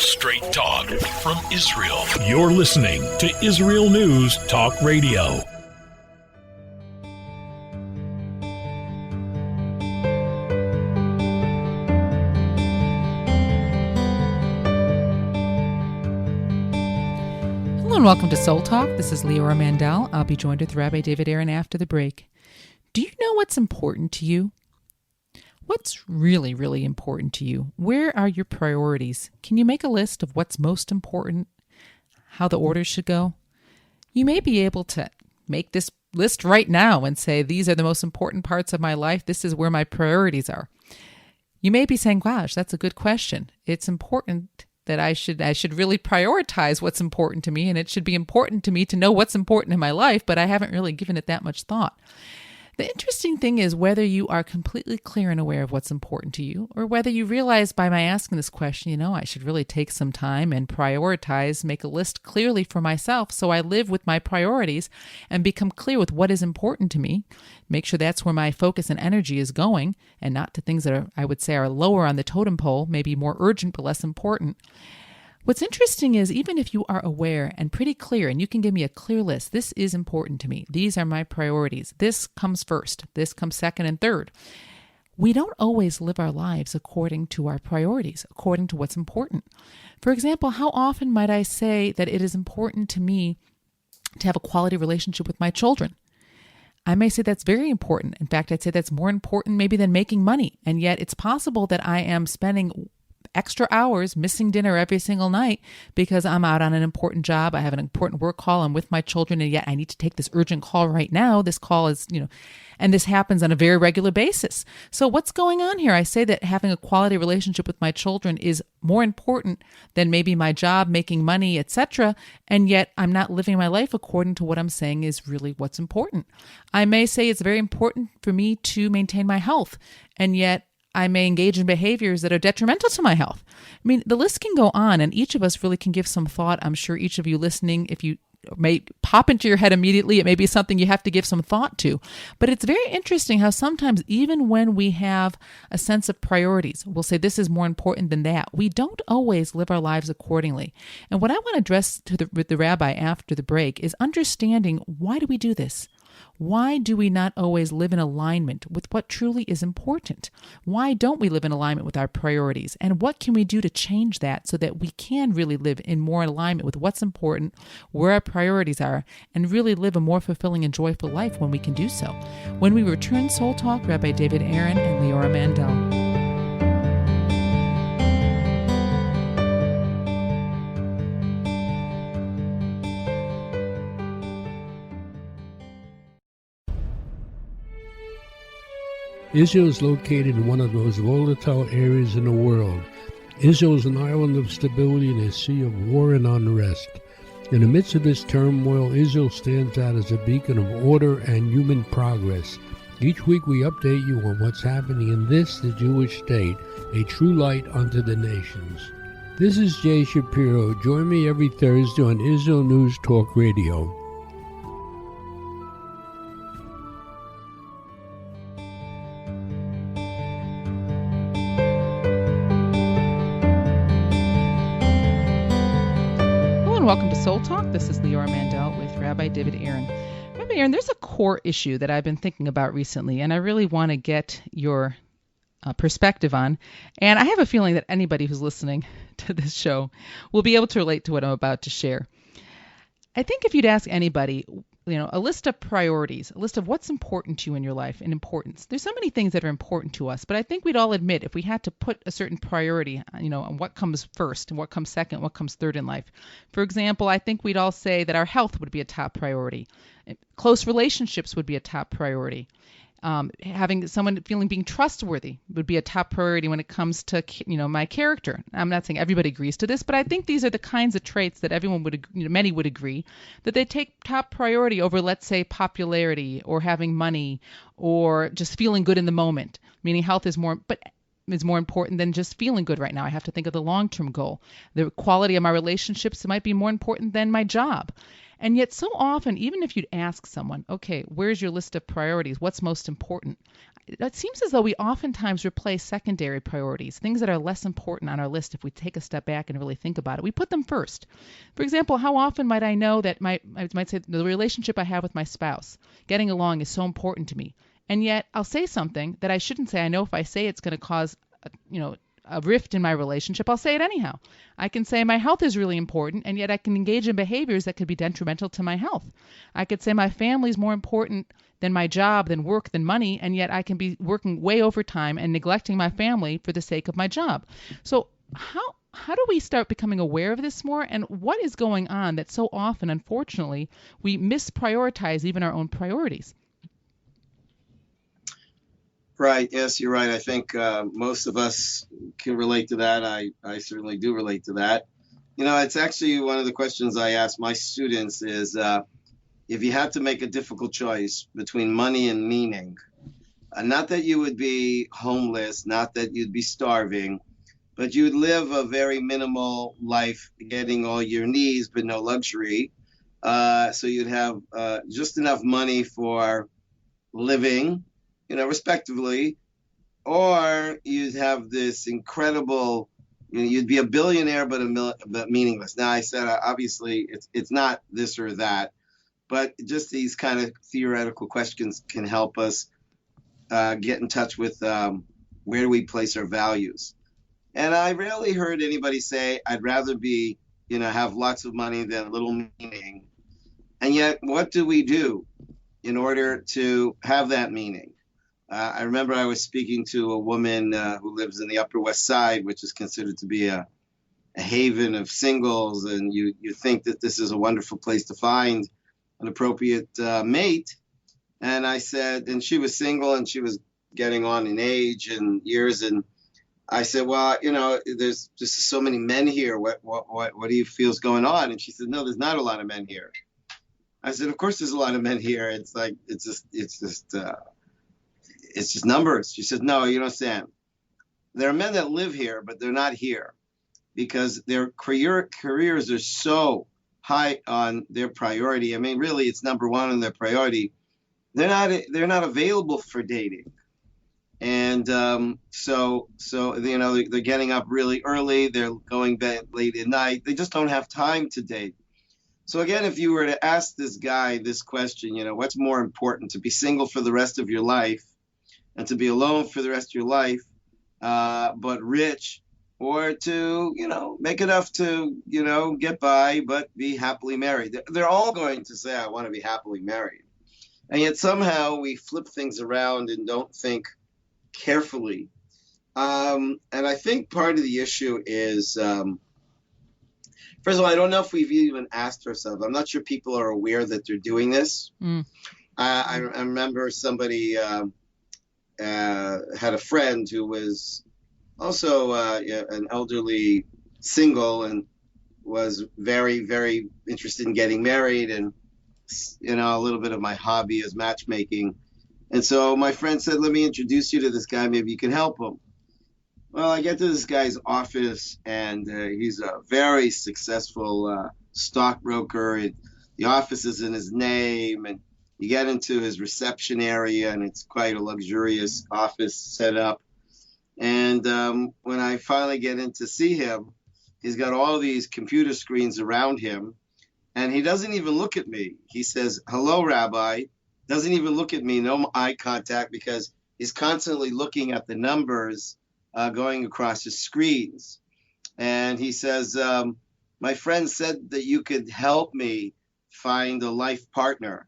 Straight talk from Israel. You're listening to Israel News Talk Radio. Hello and welcome to Soul Talk. This is Leora Mandel. I'll be joined with Rabbi David Aaron after the break. Do you know what's important to you? What's really, really important to you? Where are your priorities? Can you make a list of what's most important, how the order should go? You may be able to make this list right now and say, these are the most important parts of my life. This is where my priorities are. You may be saying, gosh, that's a good question. It's important that I should really prioritize what's important to me, and it should be important to me to know what's important in my life, but I haven't really given it that much thought. The interesting thing is whether you are completely clear and aware of what's important to you, or whether you realize by my asking this question, I should really take some time and prioritize, make a list clearly for myself so I live with my priorities and become clear with what is important to me, make sure that's where my focus and energy is going, and not to things that I would say are lower on the totem pole, maybe more urgent but less important. What's interesting is even if you are aware and pretty clear and you can give me a clear list, this is important to me. These are my priorities. This comes first. This comes second and third. We don't always live our lives according to our priorities, according to what's important. For example, how often might I say that it is important to me to have a quality relationship with my children? I may say that's very important. In fact, I'd say that's more important maybe than making money. And yet it's possible that I am spending extra hours, missing dinner every single night because I'm out on an important job. I have an important work call. I'm with my children, and yet I need to take this urgent call right now. This call is, and this happens on a very regular basis. So what's going on here? I say that having a quality relationship with my children is more important than maybe my job, making money, etc. And yet I'm not living my life according to what I'm saying is really what's important. I may say it's very important for me to maintain my health, and yet I may engage in behaviors that are detrimental to my health. I mean, the list can go on, and each of us really can give some thought. I'm sure each of you listening, if you may pop into your head immediately, it may be something you have to give some thought to. But it's very interesting how sometimes even when we have a sense of priorities, we'll say this is more important than that. We don't always live our lives accordingly. And what I want to address with the rabbi after the break is understanding, why do we do this? Why do we not always live in alignment with what truly is important? Why don't we live in alignment with our priorities? And what can we do to change that so that we can really live in more alignment with what's important, where our priorities are, and really live a more fulfilling and joyful life when we can do so? When we return, Soul Talk, Rabbi David Aaron and Leora Mandel. Israel is located in one of the most volatile areas in the world. Israel is an island of stability in a sea of war and unrest. In the midst of this turmoil, Israel stands out as a beacon of order and human progress. Each week we update you on what's happening in this, the Jewish state, a true light unto the nations. This is Jay Shapiro. Join me every Thursday on Israel News Talk Radio. Welcome to Soul Talk. This is Leora Mandel with Rabbi David Aaron. Rabbi Aaron, there's a core issue that I've been thinking about recently, and I really want to get your perspective on. And I have a feeling that anybody who's listening to this show will be able to relate to what I'm about to share. I think if you'd ask anybody, a list of priorities, a list of what's important to you in your life and importance. There's so many things that are important to us, but I think we'd all admit if we had to put a certain priority, on what comes first and what comes second, what comes third in life. For example, I think we'd all say that our health would be a top priority. Close relationships would be a top priority. Having someone being trustworthy would be a top priority when it comes to, my character. I'm not saying everybody agrees to this, but I think these are the kinds of traits that everyone would, many would agree that they take top priority over, let's say, popularity or having money or just feeling good in the moment. Meaning health is more important than just feeling good right now. I have to think of the long-term goal. The quality of my relationships might be more important than my job. And yet so often, even if you'd ask someone, okay, where's your list of priorities? What's most important? it seems as though we oftentimes replace secondary priorities, things that are less important on our list. If we take a step back and really think about it, we put them first. For example, how often might I know that I might say the relationship I have with my spouse, getting along, is so important to me, and yet I'll say something that I shouldn't say. I know if I say it's going to cause, a rift in my relationship, I'll say it anyhow. I can say my health is really important, and yet I can engage in behaviors that could be detrimental to my health. I could say my family is more important than my job, than work, than money, and yet I can be working way overtime and neglecting my family for the sake of my job. So how do we start becoming aware of this more, and what is going on that so often, unfortunately, we misprioritize even our own priorities? Right. Yes, you're right. I think most of us can relate to that. I certainly do relate to that. It's actually one of the questions I ask my students is if you had to make a difficult choice between money and meaning, not that you would be homeless, not that you'd be starving, but you'd live a very minimal life, getting all your needs, but no luxury. So you'd have just enough money for living, respectively, or you'd have this incredible, you'd be a billionaire, but meaningless. Now, I said, obviously, it's not this or that, but just these kind of theoretical questions can help us get in touch with where do we place our values. And I rarely heard anybody say, I'd rather be, have lots of money than little meaning. And yet, what do we do in order to have that meaning? I remember I was speaking to a woman who lives in the Upper West Side, which is considered to be a haven of singles, and you think that this is a wonderful place to find an appropriate mate. And I said, and she was single, and she was getting on in age and years, and I said, well, there's just so many men here. What do you feel is going on? And she said, no, there's not a lot of men here. I said, of course there's a lot of men here. It's like it's just numbers. She said, no, you don't understand. There are men that live here, but they're not here because their careers are so high on their priority. I mean, really, it's number one on their priority. They're not available for dating. And so they're getting up really early. They're going bed late at night. They just don't have time to date. So again, if you were to ask this guy this question, what's more important, to be single for the rest of your life and to be alone for the rest of your life, but rich, or to, make enough to, get by, but be happily married? They're all going to say, I want to be happily married. And yet somehow we flip things around and don't think carefully. And I think part of the issue is, first of all, I don't know if we've even asked ourselves. I'm not sure people are aware that they're doing this. I remember somebody had a friend who was also an elderly single and was very, very interested in getting married. And, a little bit of my hobby is matchmaking. And so my friend said, let me introduce you to this guy. Maybe you can help him. Well, I get to this guy's office, and he's a very successful stockbroker. The office is in his name, and you get into his reception area, and it's quite a luxurious office setup. And when I finally get in to see him, he's got all these computer screens around him, and he doesn't even look at me. He says, hello, Rabbi. Doesn't even look at me, no eye contact, because he's constantly looking at the numbers going across his screens. And he says, my friend said that you could help me find a life partner.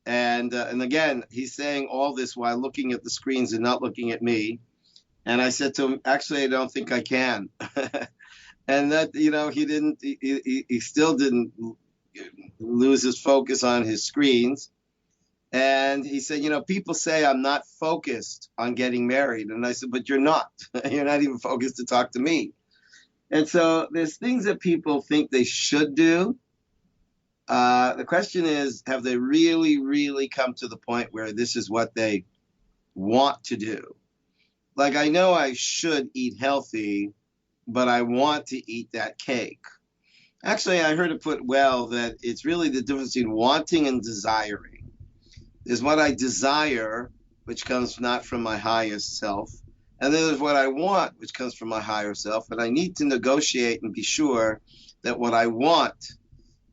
And again, he's saying all this while looking at the screens and not looking at me. And I said to him, actually, I don't think I can. And that, he still didn't lose his focus on his screens. And he said, people say I'm not focused on getting married. And I said, but you're not. You're not even focused to talk to me. And so there's things that people think they should do. The question is, have they really, really come to the point where this is what they want to do? Like, I know I should eat healthy, but I want to eat that cake. Actually, I heard it put well that it's really the difference between wanting and desiring. Is what I desire which comes not from my highest self. And then there's what I want, which comes from my higher self. And I need to negotiate and be sure that what I want,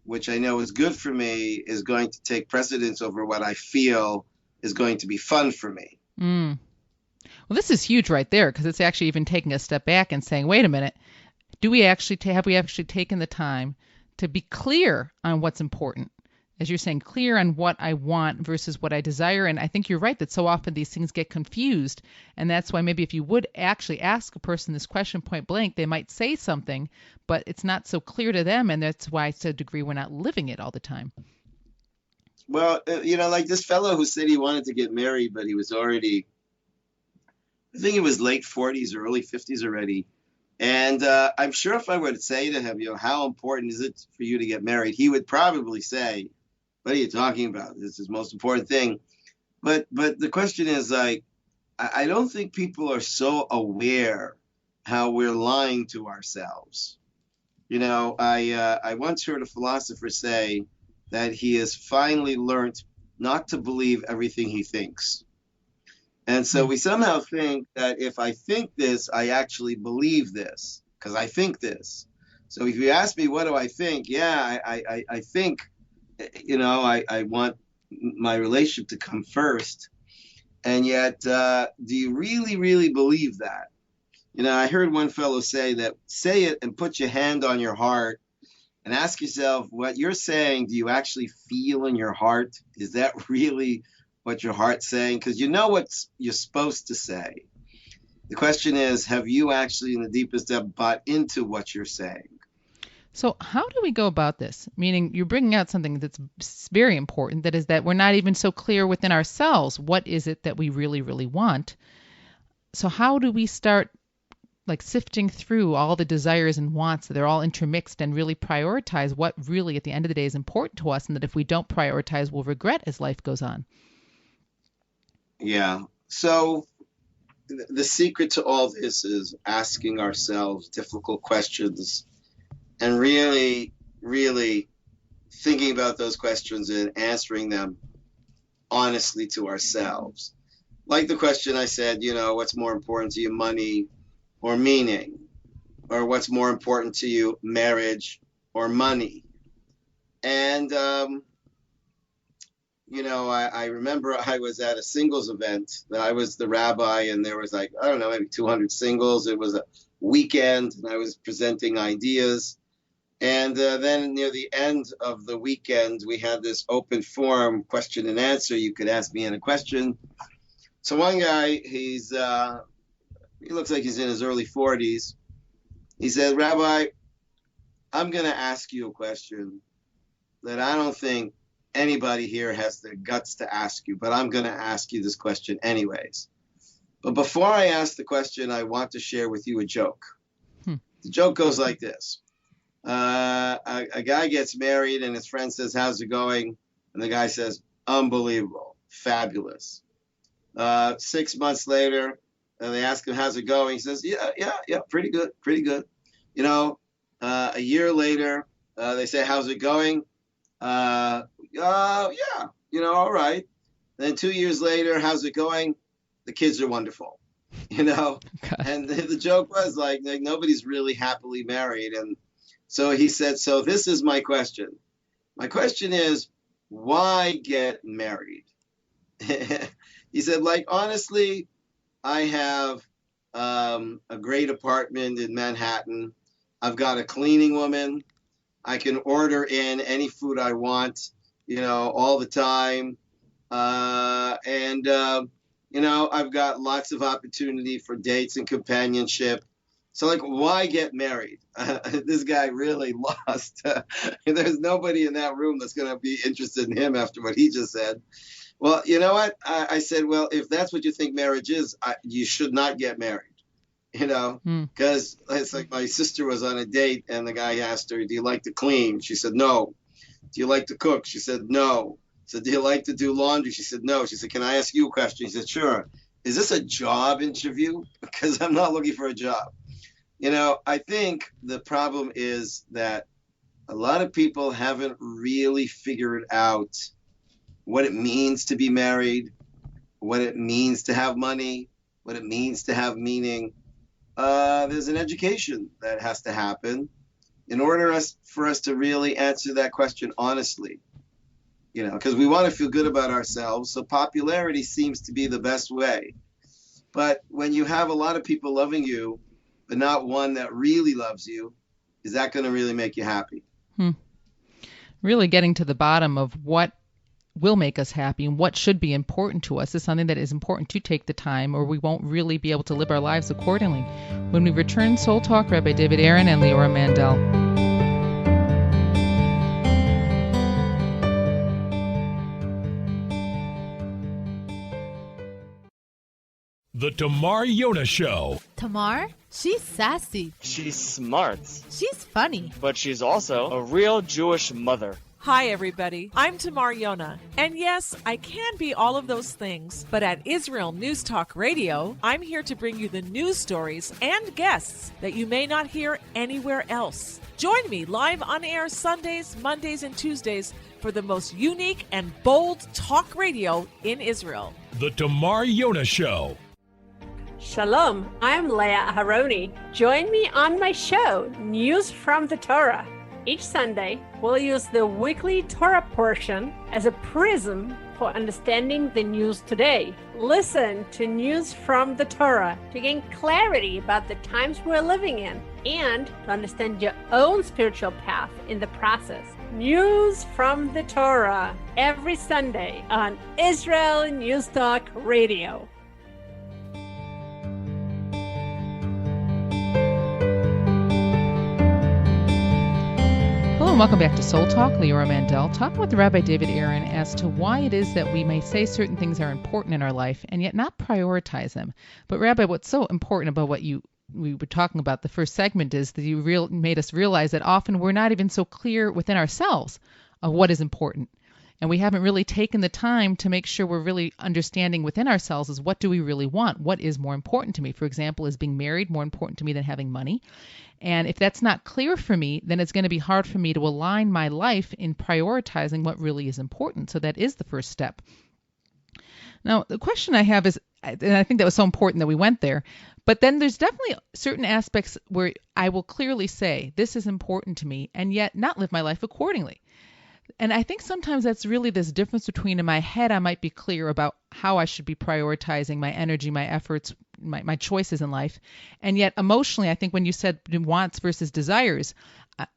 which I know is good for me, is going to take precedence over what I feel is going to be fun for me. Mm. Well, this is huge right there, because it's actually even taking a step back and saying, wait a minute, have we actually taken the time to be clear on what's important? As you're saying, clear on what I want versus what I desire. And I think you're right that so often these things get confused. And that's why maybe if you would actually ask a person this question point blank, they might say something, but it's not so clear to them. And that's why, to a degree, we're not living it all the time. Well, like this fellow who said he wanted to get married, but he was already, I think he was late 40s or early 50s already. And I'm sure if I were to say to him, how important is it for you to get married? He would probably say, what are you talking about? This is the most important thing. But the question is, like, I don't think people are so aware how we're lying to ourselves. I once heard a philosopher say that he has finally learned not to believe everything he thinks. And so we somehow think that if I think this, I actually believe this, because I think this. So if you ask me, what do I think? Yeah, I think, I want my relationship to come first. And yet, do you really, really believe that? I heard one fellow say that, say it and put your hand on your heart and ask yourself what you're saying. Do you actually feel in your heart? Is that really what your heart's saying? Because you know what you're supposed to say. The question is, have you actually in the deepest depth bought into what you're saying? So how do we go about this? Meaning you're bringing out something that's very important, that is that we're not even so clear within ourselves. What is it that we really, really want? So how do we start sifting through all the desires and wants, that they're all intermixed, and really prioritize what really at the end of the day is important to us, and that if we don't prioritize, we'll regret as life goes on? Yeah. So the secret to all this is asking ourselves difficult questions and really, really thinking about those questions and answering them honestly to ourselves. Like the question I said, what's more important to you, money or meaning? Or what's more important to you, marriage or money? And, I remember I was at a singles event. I was the rabbi, and there was maybe 200 singles. It was a weekend, and I was presenting ideas. And then near the end of the weekend, we had this open forum, question and answer. You could ask me any question. So one guy, he looks like he's in his early 40s. He said, Rabbi, I'm going to ask you a question that I don't think anybody here has the guts to ask you, but I'm going to ask you this question anyways. But before I ask the question, I want to share with you a joke. The joke goes like this. A guy gets married and his friend says, how's it going? And the guy says, unbelievable, fabulous. 6 months later, they ask him, how's it going? He says, yeah, pretty good. A year later, they say, how's it going? All right. Then 2 years later, how's it going? The kids are wonderful, God. And the joke was like nobody's really happily married. And so he said, so this is my question. My question is, why get married? He said, honestly, I have a great apartment in Manhattan. I've got a cleaning woman. I can order in any food I want, all the time. I've got lots of opportunity for dates and companionship. So why get married? This guy really lost. There's nobody in that room that's going to be interested in him after what he just said. Well, you know what? I said, well, if that's what you think marriage is, you should not get married. Because it's like my sister was on a date and the guy asked her, do you like to clean? She said, no. Do you like to cook? She said, no. So do you like to do laundry? She said, no. She said, can I ask you a question? He said, sure. Is this a job interview? Because I'm not looking for a job. I think the problem is that a lot of people haven't really figured out what it means to be married. what it means to have money, what it means to have meaning. There's an education that has to happen in order for us to really answer that question honestly. Because we want to feel good about ourselves. So popularity seems to be the best way. But when you have a lot of people loving you, but not one that really loves you, is that going to really make you happy? Really getting to the bottom of what will make us happy and what should be important to us is something that is important to take the time, or we won't really be able to live our lives accordingly. When we return, Soul Talk, Rabbi David Aaron and Leora Mandel. The Tamar Yona Show. Tamar? She's sassy. She's smart. She's funny. But she's also a real Jewish mother. Hi, everybody. I'm Tamar Yona. And yes, I can be all of those things. But at Israel News Talk Radio, I'm here to bring you the news stories and guests that you may not hear anywhere else. Join me live on air Sundays, Mondays, and Tuesdays for the most unique and bold talk radio in Israel. The Tamar Yona Show. Shalom, I'm Leah Aharoni. Join me on my show, News from the Torah. Each Sunday, we'll use the weekly Torah portion as a prism for understanding the news today. Listen to News from the Torah to gain clarity about the times we're living in and to understand your own spiritual path in the process. News from the Torah every Sunday on Israel News Talk Radio. Hello and welcome back to Soul Talk. Leora Mandel talking with Rabbi David Aaron as to why it is that we may say certain things are important in our life and yet not prioritize them. But Rabbi, what's so important about what we were talking about the first segment is that you made us realize that often we're not even so clear within ourselves of what is important. And we haven't really taken the time to make sure we're really understanding within ourselves is what do we really want? What is more important to me? For example, is being married more important to me than having money? And if that's not clear for me, then it's going to be hard for me to align my life in prioritizing what really is important. So that is the first step. Now, the question I have is, and I think that was so important that we went there, but then there's definitely certain aspects where I will clearly say, this is important to me, and yet not live my life accordingly. And I think sometimes that's really this difference between in my head, I might be clear about how I should be prioritizing my energy, my efforts, my choices in life. And yet emotionally, I think when you said wants versus desires,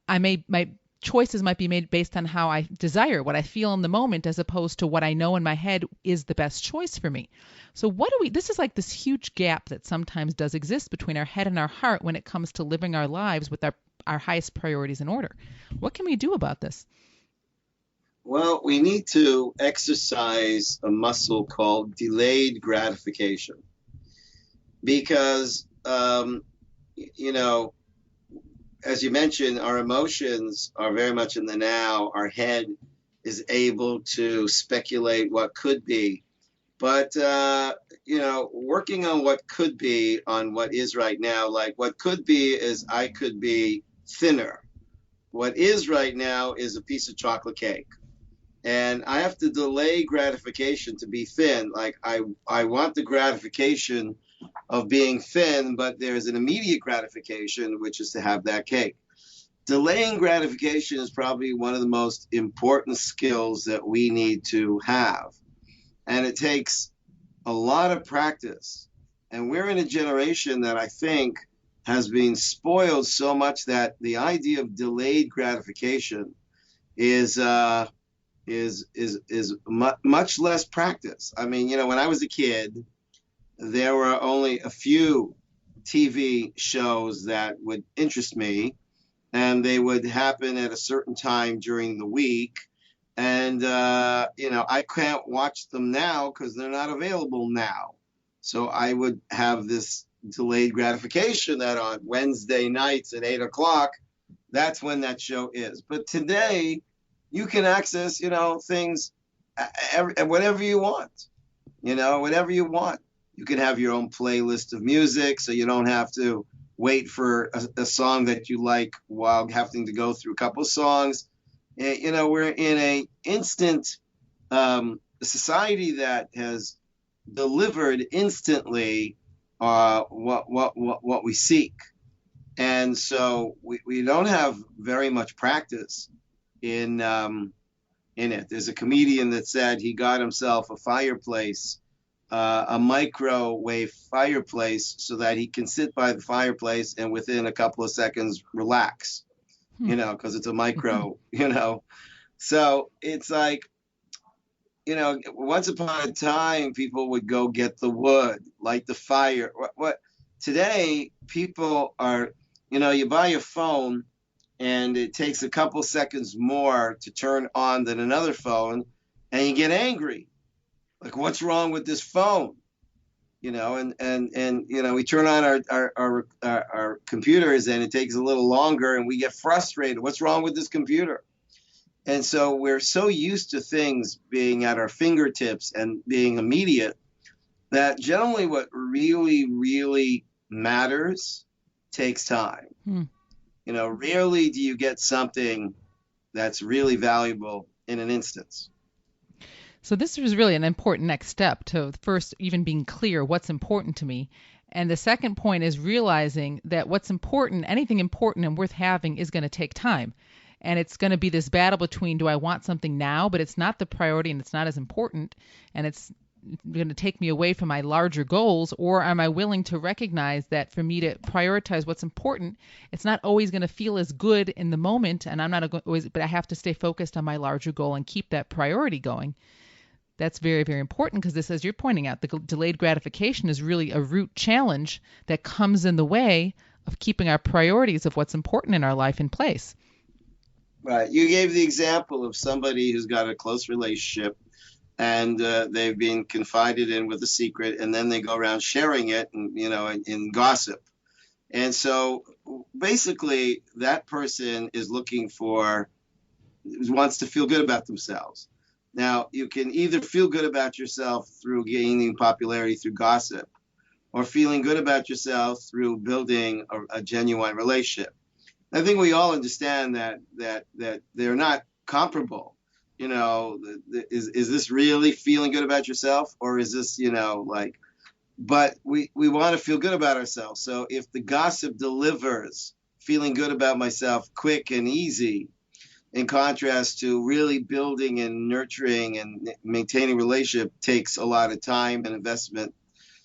my choices might be made based on how I desire, what I feel in the moment, as opposed to what I know in my head is the best choice for me. So this is like this huge gap that sometimes does exist between our head and our heart when it comes to living our lives with our highest priorities in order. What can we do about this? Well, we need to exercise a muscle called delayed gratification because, as you mentioned, our emotions are very much in the now. Our head is able to speculate what could be. But, working on what could be on what is right now, like what could be is I could be thinner. What is right now is a piece of chocolate cake. And I have to delay gratification to be thin. Like I want the gratification of being thin, but there's an immediate gratification, which is to have that cake. Delaying gratification is probably one of the most important skills that we need to have. And it takes a lot of practice. And we're in a generation that I think has been spoiled so much that the idea of delayed gratification is much less practice. I mean, when I was a kid, there were only a few TV shows that would interest me, and they would happen at a certain time during the week. And, I can't watch them now because they're not available now. So I would have this delayed gratification that on Wednesday nights at 8 o'clock, that's when that show is. But today, you can access, things, whatever you want, whatever you want. You can have your own playlist of music, so you don't have to wait for a song that you like while having to go through a couple of songs. We're in a instant society that has delivered instantly what we seek. And so we don't have very much practice in it. There's a comedian that said he got himself a fireplace, a microwave fireplace, so that he can sit by the fireplace and within a couple of seconds relax, because it's a micro, So it's like, once upon a time, people would go get the wood, light the fire. What today, people are, you buy a phone and it takes a couple seconds more to turn on than another phone, and you get angry. Like, what's wrong with this phone? And we turn on our computers and it takes a little longer and we get frustrated. What's wrong with this computer? And so we're so used to things being at our fingertips and being immediate that generally what really, really matters takes time. Rarely do you get something that's really valuable in an instance. So this is really an important next step to first even being clear what's important to me. And the second point is realizing that what's important, anything important and worth having, is going to take time. And it's going to be this battle between, do I want something now, but it's not the priority and it's not as important, and it's going to take me away from my larger goals, or am I willing to recognize that for me to prioritize what's important, it's not always going to feel as good in the moment, and I'm not always, but I have to stay focused on my larger goal and keep that priority going. That's very, very important, because this, as you're pointing out, the delayed gratification is really a root challenge that comes in the way of keeping our priorities of what's important in our life in place. Right. You gave the example of somebody who's got a close relationship and they've been confided in with a secret, and then they go around sharing it, and, in gossip. And so basically that person is wants to feel good about themselves. Now, you can either feel good about yourself through gaining popularity through gossip, or feeling good about yourself through building a genuine relationship. I think we all understand that they're not comparable. Is this really feeling good about yourself, or is this, but we want to feel good about ourselves. So if the gossip delivers feeling good about myself quick and easy, in contrast to really building and nurturing and maintaining a relationship takes a lot of time and investment.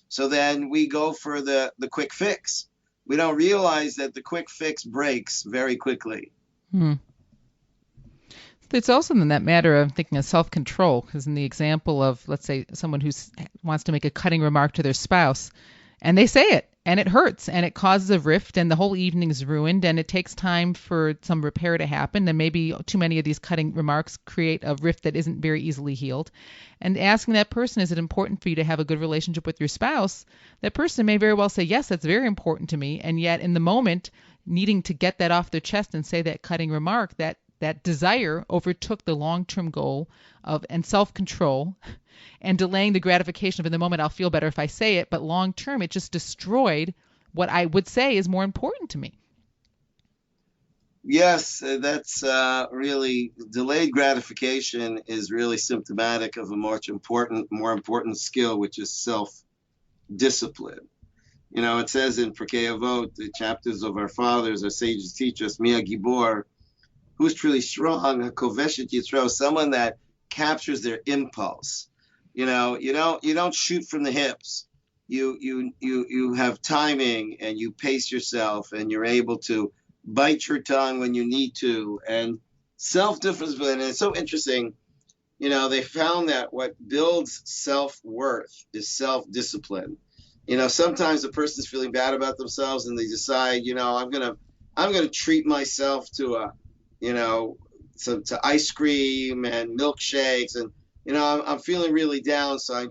So then we go for the quick fix. We don't realize that the quick fix breaks very quickly. It's also in that matter of thinking of self-control, because in the example of, let's say, someone who wants to make a cutting remark to their spouse, and they say it, and it hurts, and it causes a rift, and the whole evening is ruined, and it takes time for some repair to happen, and maybe too many of these cutting remarks create a rift that isn't very easily healed. And asking that person, is it important for you to have a good relationship with your spouse? That person may very well say, yes, that's very important to me, and yet in the moment, needing to get that off their chest and say that cutting remark, that desire overtook the long-term goal and self-control, and delaying the gratification of, in the moment I'll feel better if I say it, but long-term it just destroyed what I would say is more important to me. Yes, that's really, delayed gratification is really symptomatic of a more important skill, which is self-discipline. It says in Pirkei Avot, the chapters of our fathers, our sages teach us, Mi Gibor, who's truly strong, Koveshet Yitro, someone that captures their impulse. You don't shoot from the hips. You have timing, and you pace yourself, and you're able to bite your tongue when you need to, and self-discipline. And it's so interesting. They found that what builds self-worth is self-discipline. Sometimes a person's feeling bad about themselves, and they decide, I'm gonna treat myself to to ice cream and milkshakes, and I'm feeling really down, so I'm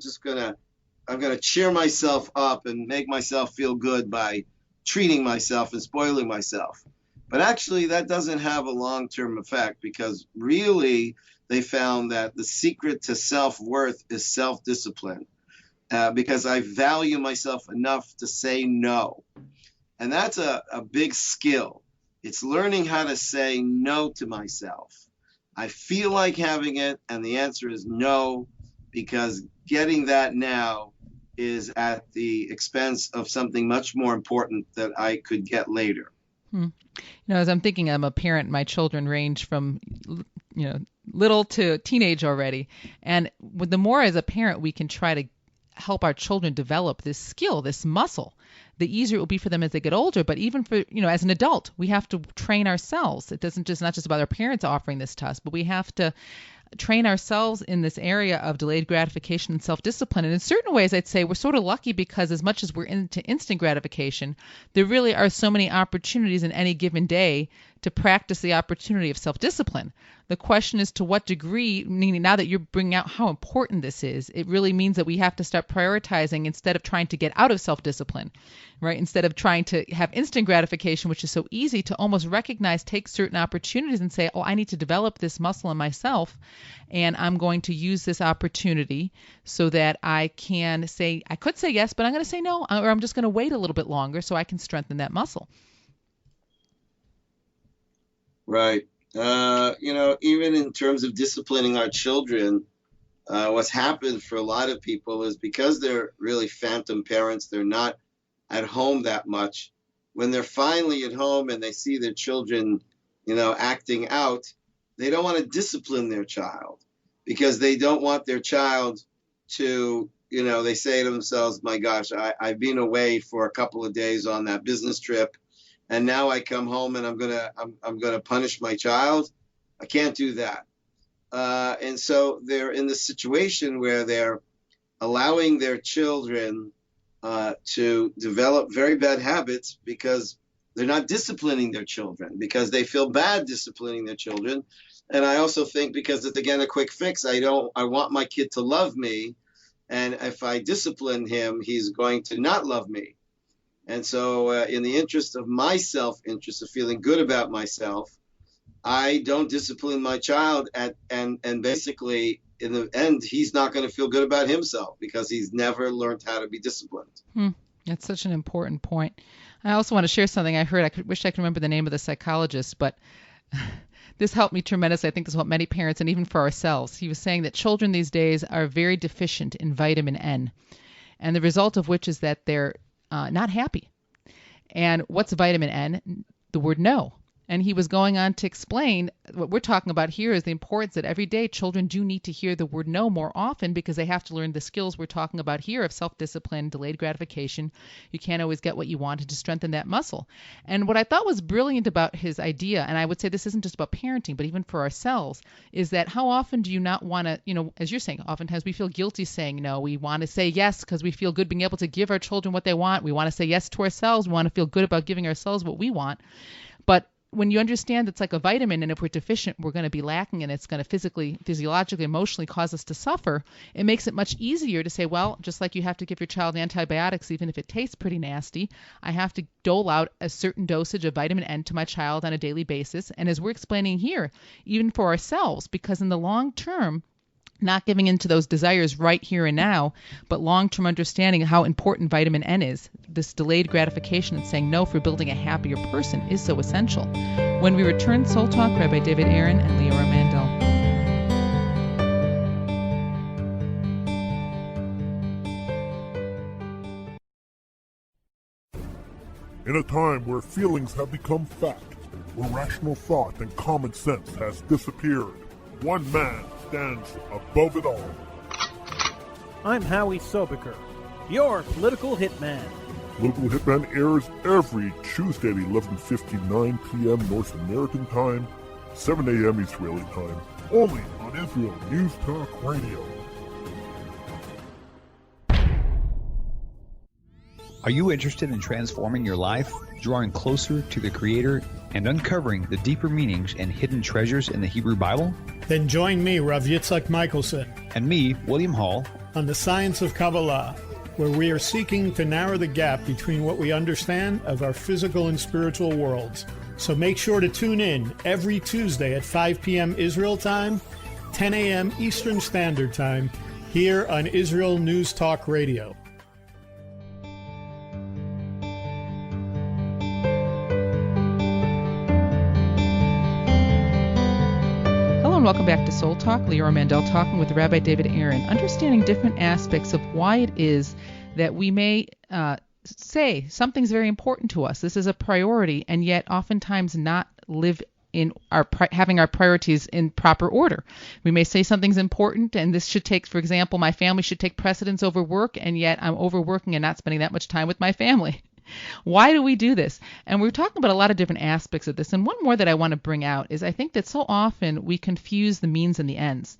gonna cheer myself up and make myself feel good by treating myself and spoiling myself. But actually, that doesn't have a long-term effect, because really they found that the secret to self-worth is self-discipline, because I value myself enough to say no. And that's a big skill. It's learning how to say no to myself. I feel like having it, and the answer is no, because getting that now is at the expense of something much more important that I could get later. As I'm thinking, I'm a parent. My children range from, little to teenage already. And the more as a parent we can try to help our children develop this skill, this muscle, the easier it will be for them as they get older. But even for, as an adult, we have to train ourselves. It's not just about our parents offering this to us, but we have to train ourselves in this area of delayed gratification and self-discipline. And in certain ways, I'd say we're sort of lucky because as much as we're into instant gratification, there really are so many opportunities in any given day to practice the opportunity of self-discipline. The question is to what degree, meaning now that you're bringing out how important this is, it really means that we have to start prioritizing instead of trying to get out of self-discipline, right? Instead of trying to have instant gratification, which is so easy to almost recognize, take certain opportunities and say, I need to develop this muscle in myself, and I'm going to use this opportunity so that I could say yes, but I'm going to say no, or I'm just going to wait a little bit longer so I can strengthen that muscle. Right. Even in terms of disciplining our children, what's happened for a lot of people is because they're really phantom parents, they're not at home that much. When they're finally at home and they see their children, acting out, they don't want to discipline their child because they don't want their child to, they say to themselves, my gosh, I've been away for a couple of days on that business trip. And now I come home and I'm gonna punish my child. I can't do that. And so they're in the situation where they're allowing their children to develop very bad habits because they're not disciplining their children, because they feel bad disciplining their children. And I also think because it's, again, a quick fix. I want my kid to love me. And if I discipline him, he's going to not love me. And so in the interest of my self-interest, of feeling good about myself, I don't discipline my child and basically in the end, he's not going to feel good about himself because he's never learned how to be disciplined. That's such an important point. I also want to share something I heard. Wish I could remember the name of the psychologist, but this helped me tremendously. I think this will help many parents and even for ourselves. He was saying that children these days are very deficient in vitamin N, and the result of which is that they're not happy. And what's vitamin N? The word no. And he was going on to explain what we're talking about here is the importance that every day children do need to hear the word no more often because they have to learn the skills we're talking about here of self-discipline, delayed gratification. You can't always get what you want to strengthen that muscle. And what I thought was brilliant about his idea, and I would say this isn't just about parenting, but even for ourselves, is that how often do you not want to, as you're saying, oftentimes we feel guilty saying no. We want to say yes because we feel good being able to give our children what they want. We want to say yes to ourselves. We want to feel good about giving ourselves what we want. But when you understand it's like a vitamin, and if we're deficient, we're going to be lacking, and it's going to physically, physiologically, emotionally cause us to suffer, it makes it much easier to say, well, just like you have to give your child antibiotics, even if it tastes pretty nasty, I have to dole out a certain dosage of vitamin N to my child on a daily basis. And as we're explaining here, even for ourselves, because in the long term, not giving into those desires right here and now, but long-term understanding of how important vitamin N is. This delayed gratification and saying no for building a happier person is so essential. When we return, Soul Talk, Rabbi David Aaron and Leora Mandel. In a time where feelings have become fact, where rational thought and common sense has disappeared, one man stands above it all. I'm Howie Sobiker, your political hitman. Political Hitman airs every Tuesday at 11:59 p.m. North American time, 7 a.m. Israeli time, only on Israel News Talk Radio. Are you interested in transforming your life, drawing closer to the Creator, and uncovering the deeper meanings and hidden treasures in the Hebrew Bible? Then join me, Rav Yitzhak Michelson, and me, William Hall, on the Science of Kabbalah, where we are seeking to narrow the gap between what we understand of our physical and spiritual worlds. So make sure to tune in every Tuesday at 5 p.m. Israel time, 10 a.m. Eastern Standard Time, here on Israel News Talk Radio. and welcome back to Soul Talk. Leora Mandel talking with Rabbi David Aaron, understanding different aspects of why it is that we may say something's very important to us. This is a priority, and yet oftentimes not live in having our priorities in proper order. We may say something's important, and this should take, for example, my family should take precedence over work, and yet I'm overworking and not spending that much time with my family. Why do we do this? And we're talking about a lot of different aspects of this. And one more that I want to bring out is I think that so often we confuse the means and the ends.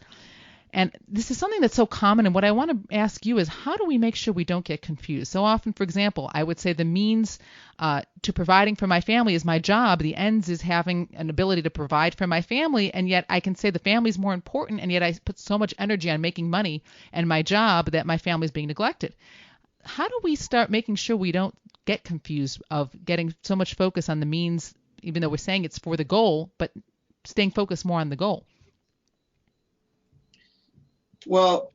And this is something that's so common. And what I want to ask you is, how do we make sure we don't get confused? So often, for example, I would say the means to providing for my family is my job. The ends is having an ability to provide for my family. And yet I can say the family is more important. And yet I put so much energy on making money and my job that my family is being neglected. How do we start making sure we don't get confused of getting so much focus on the means, even though we're saying it's for the goal, but staying focused more on the goal? Well,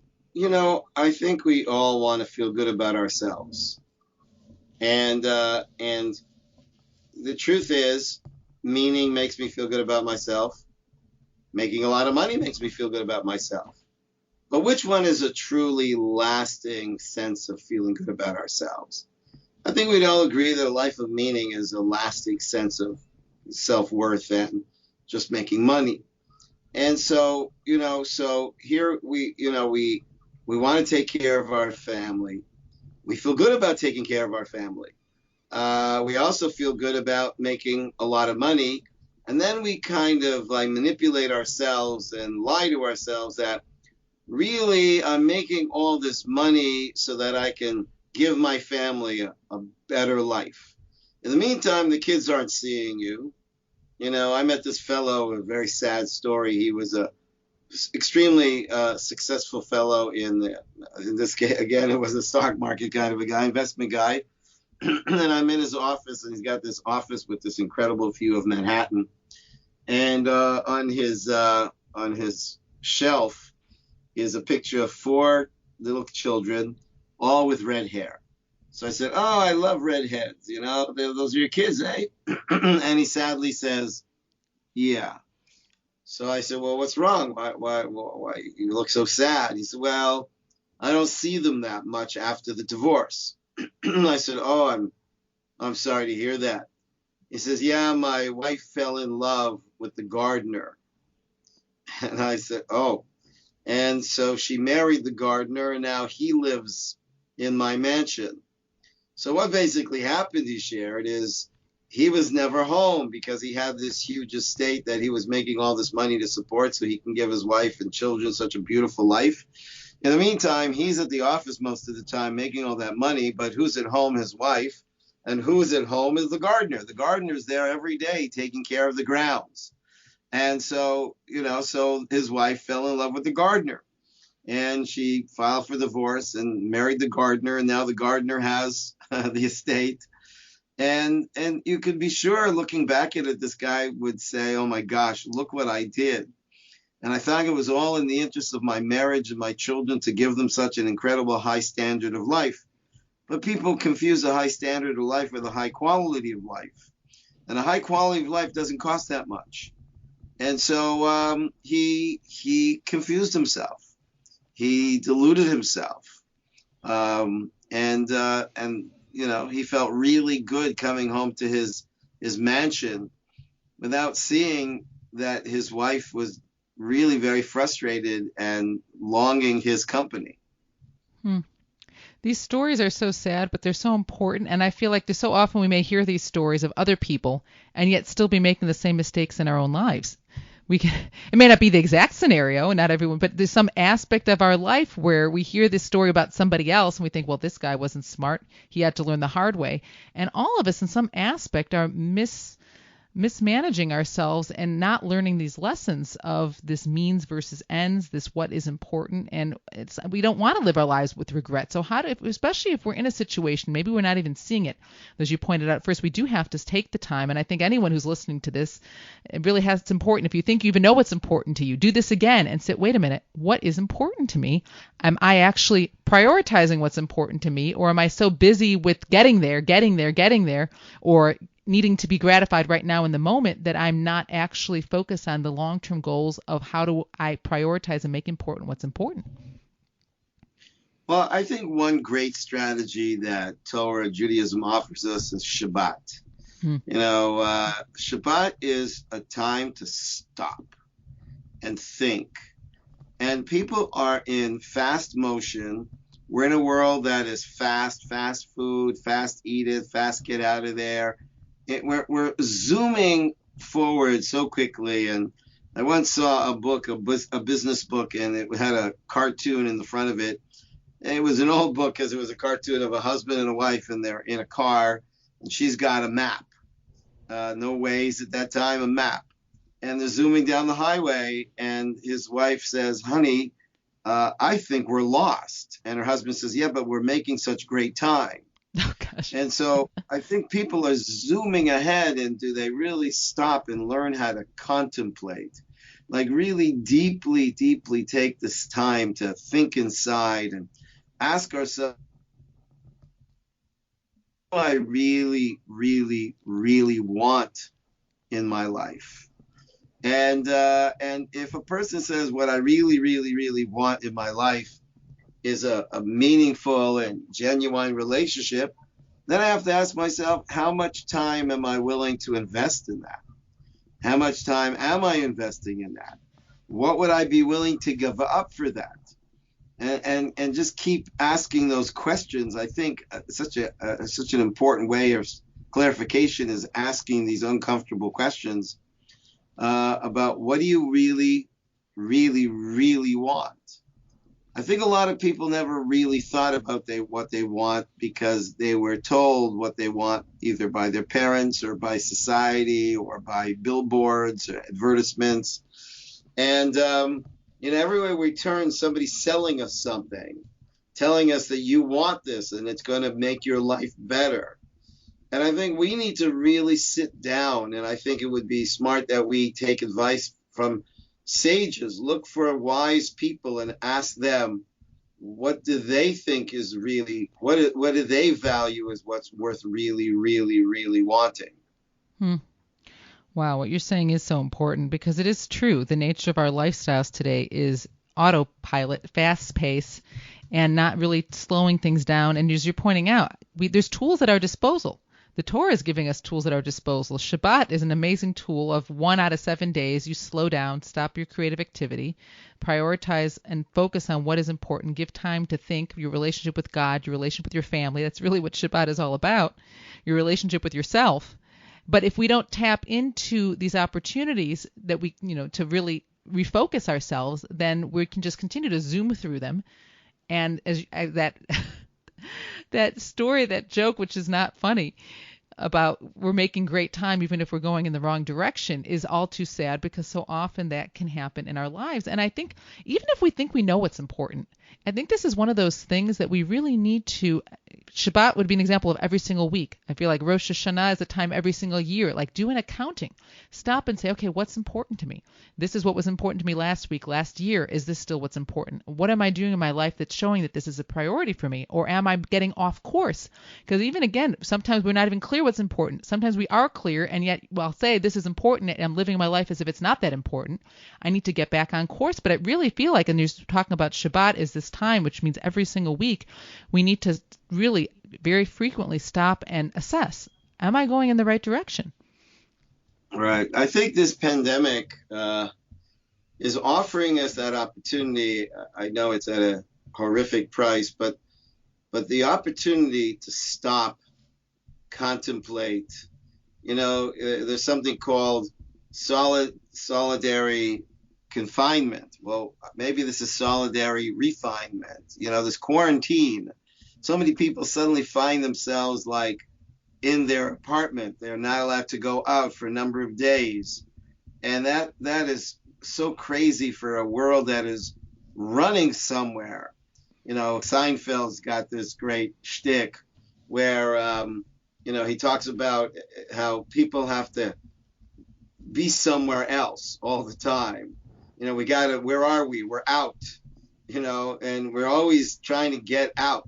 I think we all want to feel good about ourselves. And the truth is, meaning makes me feel good about myself. Making a lot of money makes me feel good about myself. But which one is a truly lasting sense of feeling good about ourselves? I think we'd all agree that a life of meaning is a lasting sense of self-worth than just making money. And so, so here we want to take care of our family. We feel good about taking care of our family. We also feel good about making a lot of money. And then we kind of manipulate ourselves and lie to ourselves that really I'm making all this money so that I can give my family a better life. In the meantime, the kids aren't seeing you. I met this fellow, a very sad story. He was a extremely successful fellow in this case. Again, it was a stock market kind of a guy, investment guy. And I'm in his office, and he's got this office with this incredible view of Manhattan. And on his shelf is a picture of 4 little children, all with red hair. So I said, "Oh, I love redheads. Those are your kids, eh?" And he sadly says, "Yeah." So I said, "Well, what's wrong? Why you look so sad?" He said, "Well, I don't see them that much after the divorce." I said, "Oh, I'm sorry to hear that." He says, "Yeah, my wife fell in love with the gardener." And I said, "Oh." And so she married the gardener, and now he lives in my mansion. So what basically happened, he shared, is he was never home because he had this huge estate that he was making all this money to support so he can give his wife and children such a beautiful life. In the meantime, he's at the office most of the time making all that money, but who's at home? His wife. And who's at home is the gardener. The gardener's there every day taking care of the grounds. And so, so his wife fell in love with the gardener. And she filed for divorce and married the gardener, and now the gardener has the estate. And you could be sure, looking back at it, this guy would say, "Oh my gosh, look what I did." And I thought it was all in the interest of my marriage and my children to give them such an incredible high standard of life. But people confuse a high standard of life with a high quality of life. And a high quality of life doesn't cost that much. And so he confused himself. He deluded himself. He felt really good coming home to his mansion without seeing that his wife was really very frustrated and longing his company. These stories are so sad, but they're so important. And I feel like there's so often we may hear these stories of other people and yet still be making the same mistakes in our own lives. It may not be the exact scenario, and not everyone, but there's some aspect of our life where we hear this story about somebody else and we think, well, this guy wasn't smart. He had to learn the hard way. And all of us in some aspect are mismanaging ourselves and not learning these lessons of this means versus ends, this what is important. And we don't want to live our lives with regret. So especially if we're in a situation, maybe we're not even seeing it. As you pointed out first, we do have to take the time. And I think anyone who's listening to this, it's important. If you think you even know what's important to you, do this again and say, wait a minute, what is important to me? Am I actually prioritizing what's important to me? Or am I so busy with getting there, or needing to be gratified right now in the moment that I'm not actually focused on the long-term goals of how do I prioritize and make important what's important. Well, I think one great strategy that Torah Judaism offers us is Shabbat. Shabbat is a time to stop and think. And people are in fast motion. We're in a world that is fast food, fast eat it, fast get out of there. We're zooming forward so quickly. And I once saw a book, a business book, and it had a cartoon in the front of it. And it was an old book because it was a cartoon of a husband and a wife, and they're in a car, and she's got a map. No Waze at that time, a map. And they're zooming down the highway, and his wife says, honey, I think we're lost. And her husband says, yeah, but we're making such great time. Oh, gosh. And so I think people are zooming ahead, and do they really stop and learn how to contemplate? Like really deeply take this time to think inside and ask ourselves, what do I really want in my life? And if a person says what I really want in my life is a meaningful and genuine relationship, then I have to ask myself, how much time am I willing to invest in that? How much time am I investing in that? What would I be willing to give up for that? And just keep asking those questions. I think such an important way of clarification is asking these uncomfortable questions about what do you really want. I think a lot of people never really thought about what they want because they were told what they want either by their parents or by society or by billboards or advertisements. And everywhere we turn, somebody's selling us something, telling us that you want this and it's going to make your life better. And I think we need to really sit down, and I think it would be smart that we take advice from sages, look for wise people and ask them, what do they think is really, what do they value as what's worth really wanting? Wow, what you're saying is so important because it is true. The nature of our lifestyles today is autopilot, fast pace, and not really slowing things down. And as you're pointing out, there's tools at our disposal. The Torah is giving us tools at our disposal. Shabbat is an amazing tool of 1 out of 7 days. You slow down, stop your creative activity, prioritize and focus on what is important, give time to think, your relationship with God, your relationship with your family. That's really what Shabbat is all about, your relationship with yourself. But if we don't tap into these opportunities that we, to really refocus ourselves, then we can just continue to zoom through them. And as that story, that joke, which is not funny, about we're making great time even if we're going in the wrong direction is all too sad because so often that can happen in our lives. And I think even if we think we know what's important, I think this is one of those things that we really need to. Shabbat would be an example of every single week. I feel like Rosh Hashanah is a time every single year, like do an accounting. Stop and say, okay, what's important to me? This is what was important to me last week, last year. Is this still what's important? What am I doing in my life that's showing that this is a priority for me? Or am I getting off course? Because even again, sometimes we're not even clear what's important. Sometimes we are clear, and yet I'll say this is important, and I'm living my life as if it's not that important. I need to get back on course. But I really feel like, and you're talking about Shabbat is this time, which means every single week, we need to really very frequently stop and assess, am I going in the right direction? Right. I think this pandemic is offering us that opportunity. I know it's at a horrific price, but the opportunity to stop, contemplate. There's something called solitary confinement. Well, maybe this is solitary refinement. This quarantine. So many people suddenly find themselves like in their apartment. They're not allowed to go out for a number of days. And that is so crazy for a world that is running somewhere. Seinfeld's got this great shtick where, he talks about how people have to be somewhere else all the time. Where are we? We're out, and we're always trying to get out.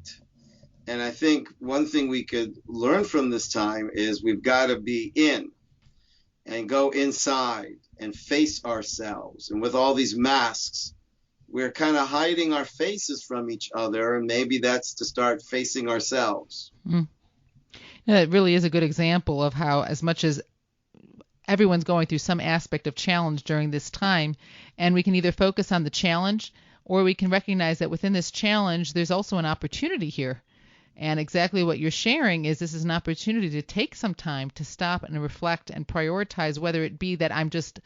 And I think one thing we could learn from this time is we've got to be in and go inside and face ourselves. And with all these masks, we're kind of hiding our faces from each other, and maybe that's to start facing ourselves. It really is a good example of how, as much as everyone's going through some aspect of challenge during this time, and we can either focus on the challenge, or we can recognize that within this challenge, there's also an opportunity here. And exactly what you're sharing is this is an opportunity to take some time to stop and reflect and prioritize, whether it be that I'm just,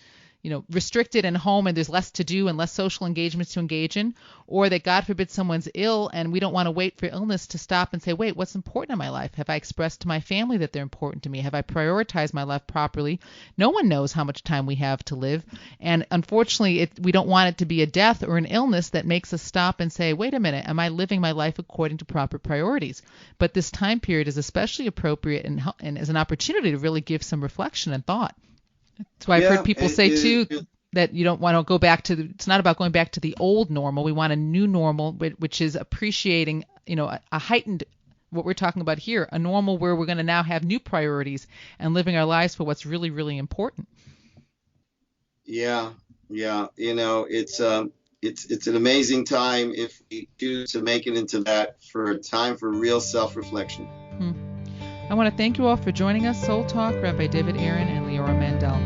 restricted and home and there's less to do and less social engagements to engage in, or that God forbid someone's ill and we don't want to wait for illness to stop and say, wait, what's important in my life? Have I expressed to my family that they're important to me? Have I prioritized my life properly? No one knows how much time we have to live. And unfortunately, we don't want it to be a death or an illness that makes us stop and say, wait a minute, am I living my life according to proper priorities? But this time period is especially appropriate and as an opportunity to really give some reflection and thought. That's why I've heard people say, too, that you don't want to go back to it's not about going back to the old normal. We want a new normal, which is appreciating, a heightened, what we're talking about here, a normal where we're going to now have new priorities and living our lives for what's really, really important. Yeah. It's an amazing time if we choose to make it into that for a time for real self-reflection. I want to thank you all for joining us. Soul Talk, Rabbi David Aaron and Leora Mandel.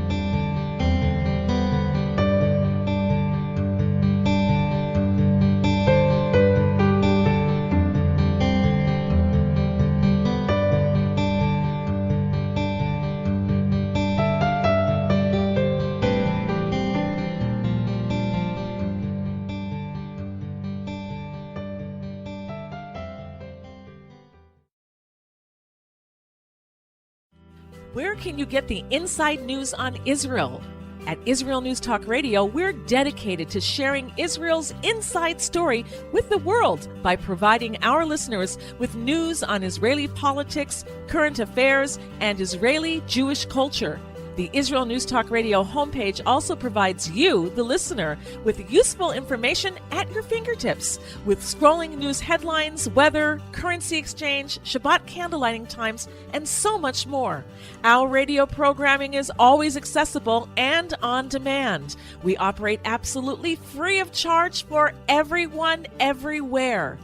Where can you get the inside news on Israel? At Israel News Talk Radio, we're dedicated to sharing Israel's inside story with the world by providing our listeners with news on Israeli politics, current affairs, and Israeli Jewish culture. The Israel News Talk Radio homepage also provides you, the listener, with useful information at your fingertips, with scrolling news headlines, weather, currency exchange, Shabbat candlelighting times, and so much more. Our radio programming is always accessible and on demand. We operate absolutely free of charge for everyone, everywhere.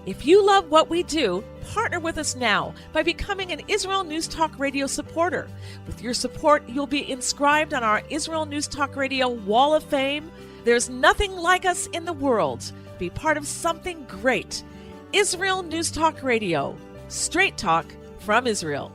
If you love what we do, partner with us now by becoming an Israel News Talk Radio supporter. With your support, you'll be inscribed on our Israel News Talk Radio Wall of Fame. There's nothing like us in the world. Be part of something great. Israel News Talk Radio. Straight talk from Israel.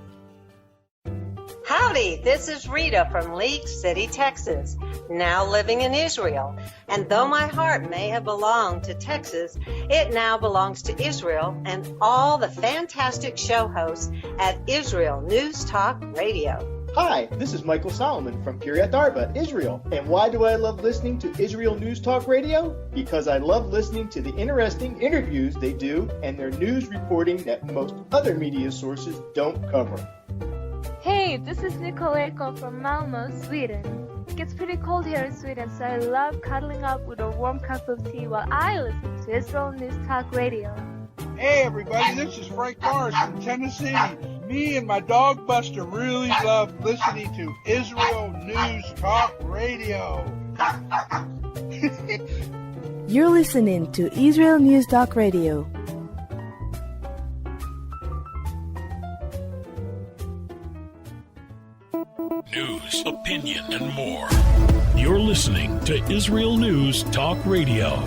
Howdy, this is Rita from League City, Texas, now living in Israel. And though my heart may have belonged to Texas, it now belongs to Israel and all the fantastic show hosts at Israel News Talk Radio. Hi, this is Michael Solomon from Kiryat Arba, Israel. And why do I love listening to Israel News Talk Radio? Because I love listening to the interesting interviews they do and their news reporting that most other media sources don't cover. Hey, this is Nicoleko from Malmö, Sweden. It gets pretty cold here in Sweden, so I love cuddling up with a warm cup of tea while I listen to Israel News Talk Radio. Hey everybody, this is Frank Morris from Tennessee. Me and my dog Buster really love listening to Israel News Talk Radio. You're listening to Israel News Talk Radio. News, opinion, and more. You're listening to Israel News Talk Radio.